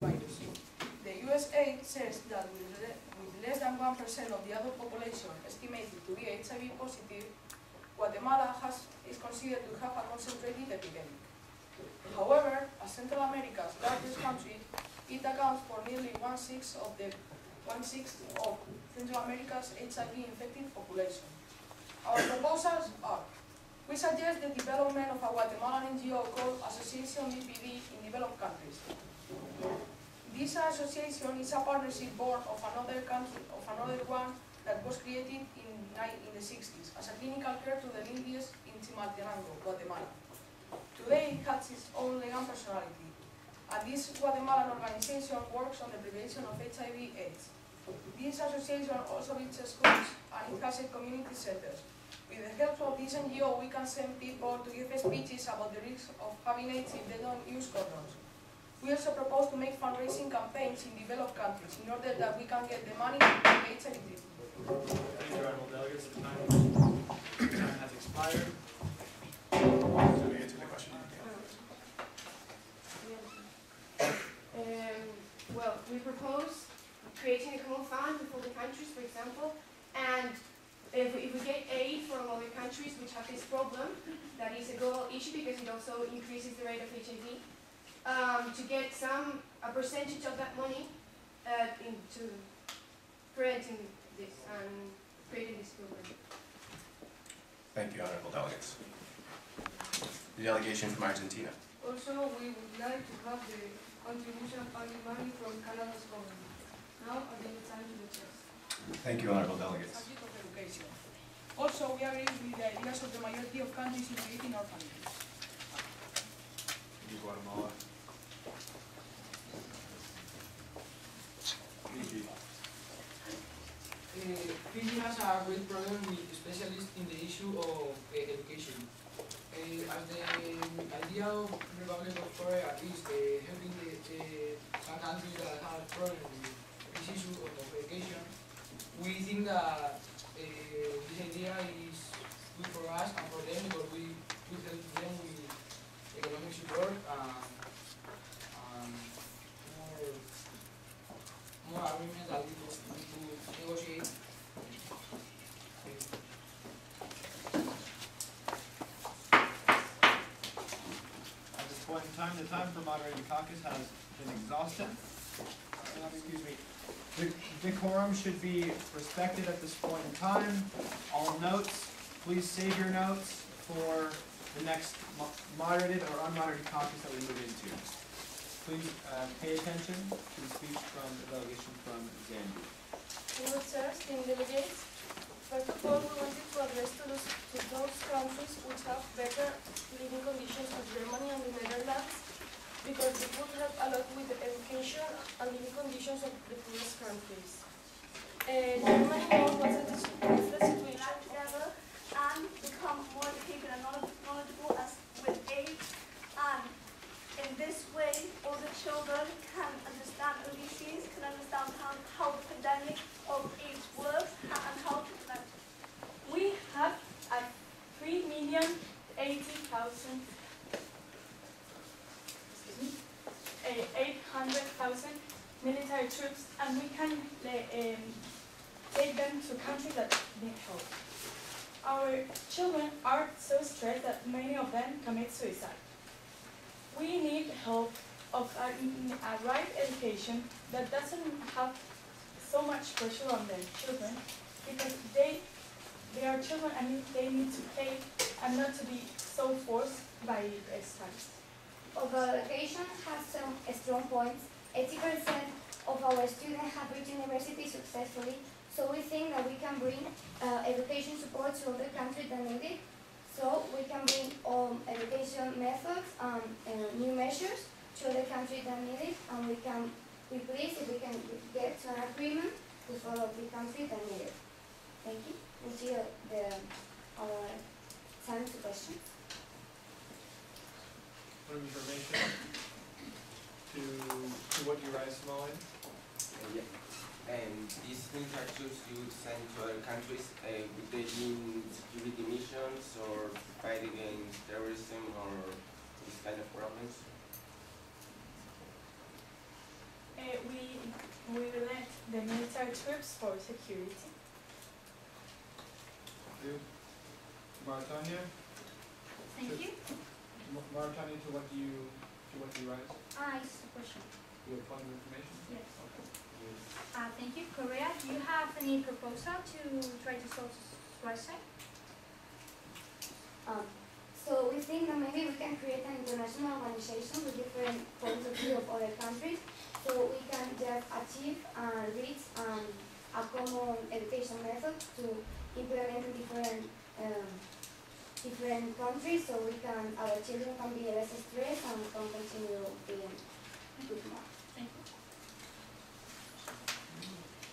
virus. The USA says that with less than 1% of the adult population estimated to be HIV positive, Guatemala is considered to have a concentrated epidemic. However, as Central America's largest country, it accounts for nearly one-sixth of Central America's HIV-infected population. Our proposals are: we suggest the development of a Guatemalan NGO called Association BPD in developed countries. This association is a partnership born of another one that was created in the 60s as a clinical care to the neediest in Chimaltenango, Guatemala. Today it has its own legal personality, and this Guatemalan organization works on the prevention of HIV/AIDS. This association also reaches schools and it has community centers. With the help of this NGO, we can send people to give speeches about the risks of having AIDS if they don't use condoms. We also propose to make fundraising campaigns in developed countries in order that we can get the money to pay HIV treatment. Thank you, honorable delegates. The time has expired. So we answer the question. Well, we propose creating a common fund with all the countries, for example, and if we get aid from other countries which have this problem, that is a global issue because it also increases the rate of HIV, to get a percentage of that money into preventing this and creating this program. Thank you, honorable delegates. The delegation from Argentina. Also, we would like to have the contribution of public money from Canada's government. Now, I give the time to the chairs. Thank you, honorable delegates. Subject of education. Also, we agree with the ideas of the majority of countries in creating orphanages. Thank you, Guatemala. Fiji has a great problem with specialists in the issue of education. As the idea of Republic of Korea is helping some countries that have problems with this issue of education, we think that this idea is good for us and for them because we help them with economic support and more agreements that we could negotiate. At this point in time, the time for moderated caucus has been exhausted. Excuse me. The quorum should be respected at this point in time. All notes, please save your notes for the next moderated or unmoderated caucus that we move into. Please pay attention to the speech from the delegation from Zambia. Hello, chairs, team delegates. First of all, we wanted to address to those countries which have better living conditions as Germany and the Netherlands, because it would help a lot with the education and living conditions of the poorest countries. Germany knows what's the situation together and become more educated and knowledgeable as with AIDS, and in this way all the children can understand disease, can understand how the pandemic of AIDS works and how to prevent it. We have 3,080,000 800,000 military troops, and we can take them to countries that need help. Our children are so stressed that many of them commit suicide. We need help of a right education that doesn't have so much pressure on their children, because they are children and they need to play and not to be so forced by studies. Although education has some strong points, 80% of our students have reached university successfully, so we think that we can bring education support to other countries that need it. So we can bring education methods and new measures to other countries that need it, and we can be pleased if we can get to an agreement with all of the countries that need it. Thank you. We'll see our time to questions. Some information to what you write, Somalia. Yeah. These military troops you would send to other countries, would they be in security missions or fight against terrorism or these kind of problems? the military troops for security. Maritania? Thank you. Maritania, to what do you rise? It's a question. Do you have point of information? Yes. Okay. Thank you. Korea, do you have any proposal to try to solve suicide? So we think that maybe we can create an international organization with different points of view of other countries, so we can just achieve and reach a common education method to implement in different countries, so our children can be less stressed and can continue being good marks. Thank you.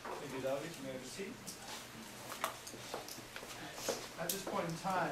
Thank you, David. You may have a seat. At this point in time,